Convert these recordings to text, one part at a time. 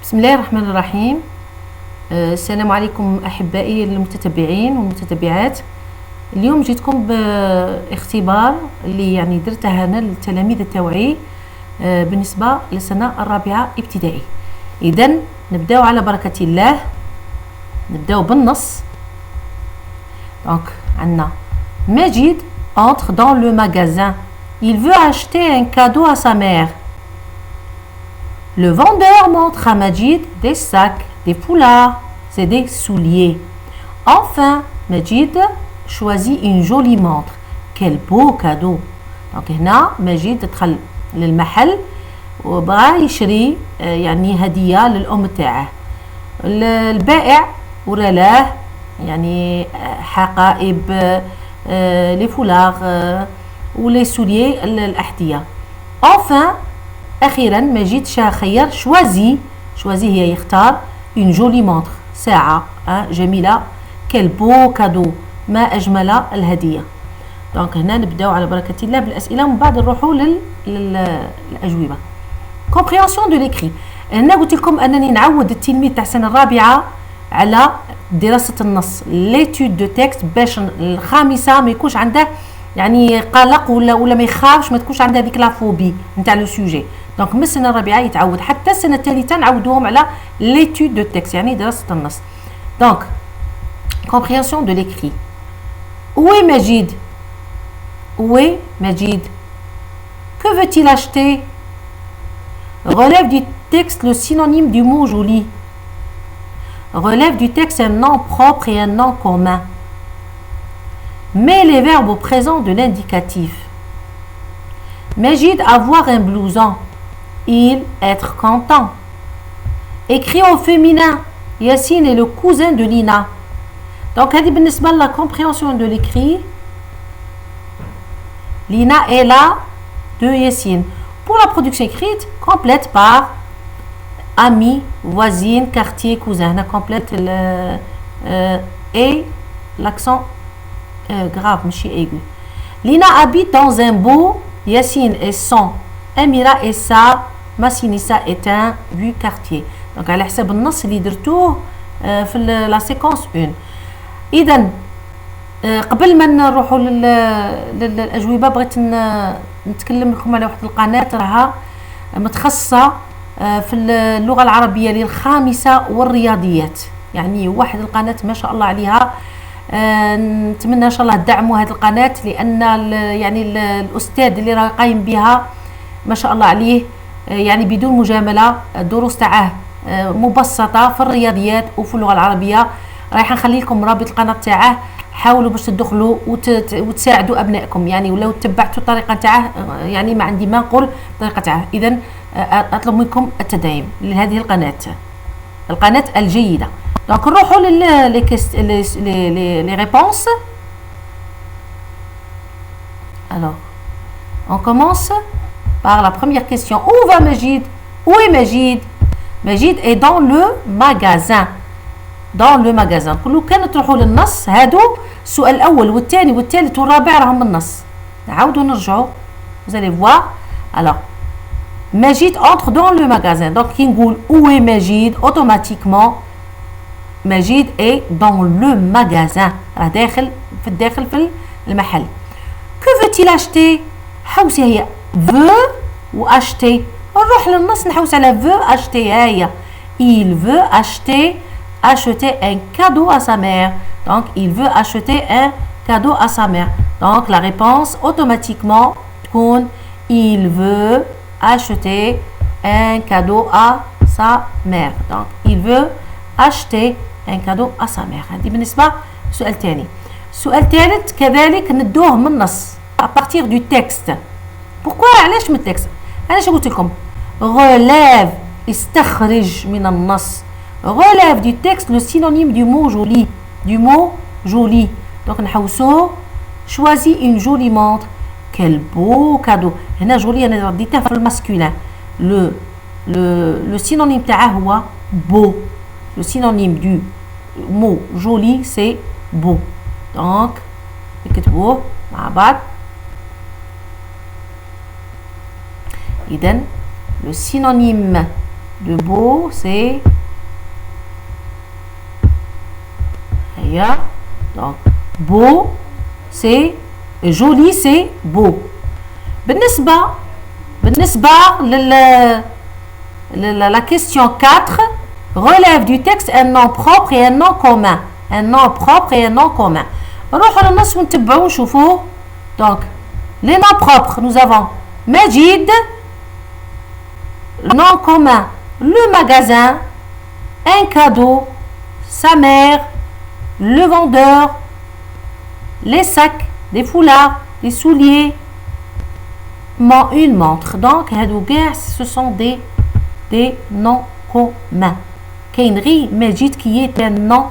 بسم الله الرحمن الرحيم. السلام عليكم أحبائي المتتبعين والمتتبعات. اليوم جيتكم باختبار اللي يعني درته أنا للتلاميذ التوعي بالنسبة للسنة الرابعة ابتدائي. إذن نبداو على بركة الله، نبداو بالنص. Donc عندنا مجيد entre dans le magasin. Il veut acheter un cadeau à sa mère. Le vendeur montre à Majid des sacs, des foulards, c'est des souliers. Enfin, Majid choisit une jolie montre. Quel beau cadeau. Donc هنا مجيد دخل للمحل وبغى يشري يعني هدية للأم تاعه. البائع وراه يعني حقائب لي فولاغ ولي سوليي الأحذية. Enfin أخيرا مجيد خير شوازي هي يختار une jolie montre ساعة جميلة. quel beau cadeau ما أجمل الهدية. دونك هنا نبداو على بركة الله بالأسئلة ومن بعد نروحوا للأجوبة. compréhension de l'écrit. هنا قلت لكم أنني نعود التلميذ تاع السنة الرابعة على دراسة النص l'étude de texte باش الخامسة ما يكونش عنده يعني قلق ولا ما يخافش، ما تكونش عنده هذيك لافوبي نتاع لو سوجي. دونك من السنة الرابعة يتعود حتى السنة الثالثة نعودوهم على l'étude de texte يعني دراسة النص. دونك compréhension de l'écrit. Où est Majid? Où est Majid? Que veut-il acheter? Relève du texte le synonyme du mot joli. Relève du texte un nom propre et un nom commun. Mets les verbes au présent de l'indicatif. Majid avoir un blouson. Il être content. Écrit au féminin. Yassine est le cousin de Lina. Donc, la compréhension de l'écrit. Lina est là de Yassine. Pour la production écrite, complète par ami, voisine, quartier, cousin. On complète et l'accent grave, monsieur aigu. Lina habite dans un beau, Yassine est son, Amira est sa, Massinissa est un vu quartier. Donc, على حسب النص اللي درتوه في la séquence 1. إذن قبل ما نروحوا للأجوبة بغيت نتكلم لكم على واحد القناة راها متخصصة في اللغة العربية للخامسة والرياضيات. يعني واحد القناة ما شاء الله عليها. نتمنى ان شاء الله تدعموا هذه القناه لان يعني الاستاذ اللي راه قايم بها ما شاء الله عليه يعني بدون مجامله الدروس تاعه مبسطه في الرياضيات وفي اللغه العربيه. رايح نخلي لكم رابط القناه تاعه، حاولوا باش تدخلوا وتساعدوا ابنائكم يعني ولو تبعتوا الطريقه تاعه يعني ما عندي ما نقول الطريقه تاعه. اذا اطلب منكم التدعيم لهذه القناه الجيده. Donc, نروحوا les réponses. Alors, on commence par la première question. Où va Majid? Où est Majid? Majid est dans le magasin. Dans le magasin. كلو كان تروحوا للنص هادو السؤال الأول والثاني والثالث والرابع راهم النص. نعاودوا نرجعوا. Vous allez voir. Alors, Majid entre dans le magasin. Donc, كي نقول où est Majid automatiquement مجيد est dans le magasin. راه داخل في المحل. que veut-il acheter؟ حوسي هي veut و acheter. نروح للنص نحوس على veut acheter. هي il veut acheter un cadeau à sa mère. Donc il veut acheter un cadeau à sa mère. Donc la réponse automatiquement تكون il veut acheter un cadeau à sa mère. Donc il veut acheter un cadeau à sa mère. هذه بالنسبة للسؤال الثاني. السؤال الثالث كذلك ندوه من النص à partir du texte. pourquoi علاش من التكست؟ أنا شو قلت لكم؟ relève استخرج من النص. relève du texte le synonyme du mot joli. du mot joli. donc نحوسوه choisis une jolie montre. quel beau cadeau. هنا جولي أنا رديتها في الماسكولين. le synonyme تاعه هو beau. le synonyme du mot joli c'est beau. donc نكتبوه مع بعض. إذن le synonyme de beau, c'est donc beau, c'est joli, c'est beau. بالنسبة la question 4 relève du texte un nom propre et un nom commun. Un nom propre et un nom commun. نروحوا للنص ونتبعوا ونشوفوا. Donc les noms propres, nous avons Majid, nom commun, le magasin, un cadeau, sa mère, le vendeur, les sacs, des foulards, des souliers, une montre. Donc ce sont des noms communs. Kainri Majid qui est un nom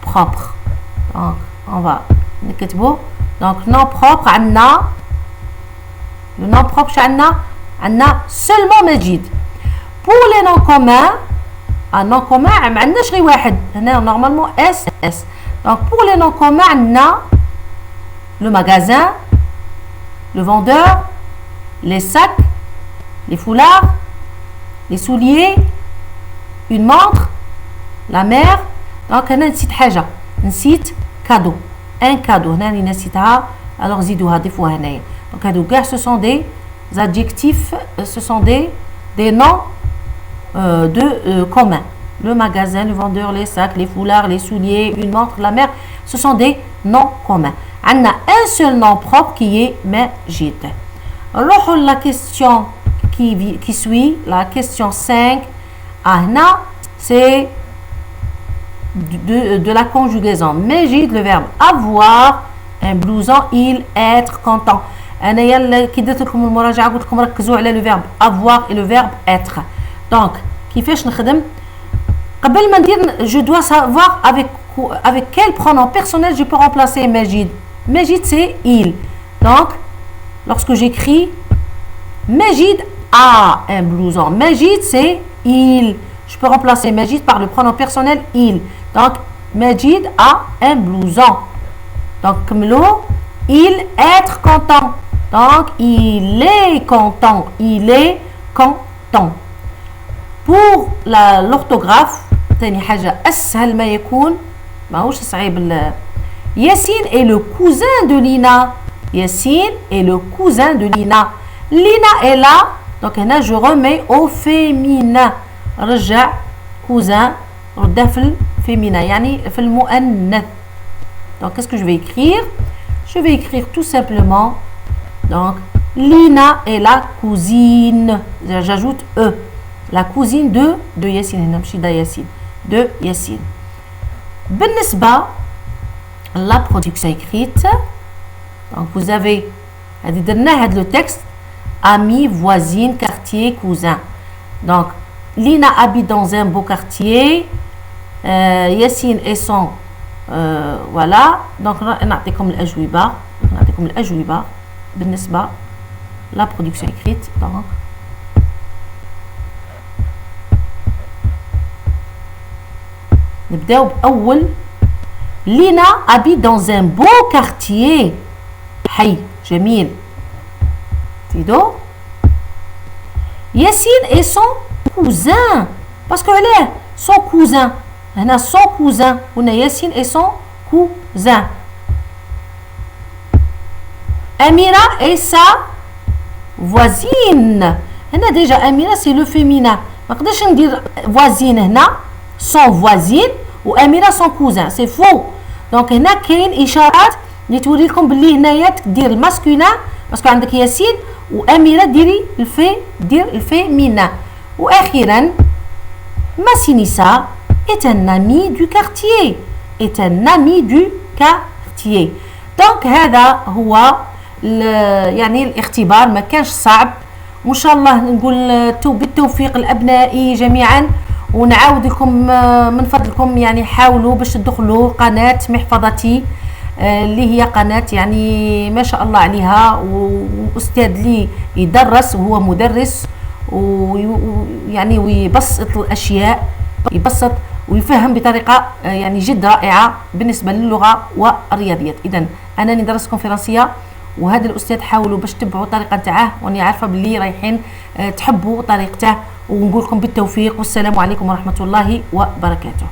propre. Donc on va نكتبه. Donc nom propre عندنا le nom propre عندنا seulement Majid. Pour les noms communs, un nom commun ما عندناش غير واحد هنا normalement S. Donc pour les noms communs عندنا le magasin, le vendeur, les sacs, les foulards, les souliers, une montre, la mère. Donc هنا نسيت حاجة, نسيت cadeau, un cadeau هنا اللي نسيتها, alors زيدوها ضيفوها هنايا. Donc هادو كاع ce sont des adjectifs, ce sont des noms communs. Le magasin, le vendeur, les sacs, les foulards, les souliers, une montre, la mère, ce sont des noms communs. On a un seul nom propre qui est Majid. Alors la question qui suit, la question 5, c'est de la conjugaison. Majid, le verbe avoir, un blouson, il, être, content. أنا كي درت لكم المراجعة قلت لكم ركزوا على le verbe avoir et le verbe être. Donc كيفاش نخدم قبل ما ندير je dois savoir avec quel pronom personnel je peux remplacer Majid. Majid c'est il. Donc lorsque j'écris Majid a un blouson, Majid c'est il, je peux remplacer Majid par le pronom personnel il. Donc Majid a un blouson. Donc كملوا il être content. Donc il est content, il est content. Pour l'orthographe ثاني حاجة أسهل ما يكون, ماهوش صعيب. Yassine est le cousin de Lina. Yassine est le cousin de Lina. Lina est là, donc هنا je remets au féminin. رجع cousin ردها في الفéminin يعني في المؤنث. Donc qu'est-ce que je vais écrire? Je vais écrire tout simplement, donc Lina est la cousine, j'ajoute E, la cousine de Yassine, de Yassine. بالنسبة la production écrite, donc vous avez le texte ami, voisine, quartier, cousin. Donc Lina habite dans un beau quartier, Yassine et son voilà. Donc نعطيكم الأجوبة بالنسبة la production écrite. Donc نبداو بأول. Lina habite dans un beau quartier. حي جميل. تيدو Yassine est son cousin parce que elle est son cousin. هنا son cousin. هنا Yassine est son cousin. Amira est sa voisine. هنا déjà Amira c'est le féminin. ما نقدرش ندير voisine هنا son voisine وأميرة son cousin, c'est faux. Donc هنا كاين إشارات اللي توري لكم باللي هنايا تدير الماسكولين باسكو عندك ياسين وأميرة دير الفيمينا. وأخيرا Massinissa est un ami du quartier. Est un ami du quartier. Donc هذا هو يعني الاختبار ما كانش صعب. وإن شاء الله نقول بالتوفيق الأبنائي جميعا. ونعاود لكم من فضلكم يعني حاولوا باش تدخلوا قناة محفظتي اللي هي قناة يعني ما شاء الله عليها, وأستاذ لي يدرس وهو مدرس ويعني ويبسط الأشياء, يبسط ويفهم بطريقة يعني جد رائعة بالنسبة للغة والرياضيات. إذن أنا ندرس كونفرنسية وهذا الاستاذ حاولوا باش تتبعوا الطريقه تاعه، واني عارفه باللي رايحين تحبوا طريقته، ونقول لكم بالتوفيق والسلام عليكم ورحمه الله وبركاته.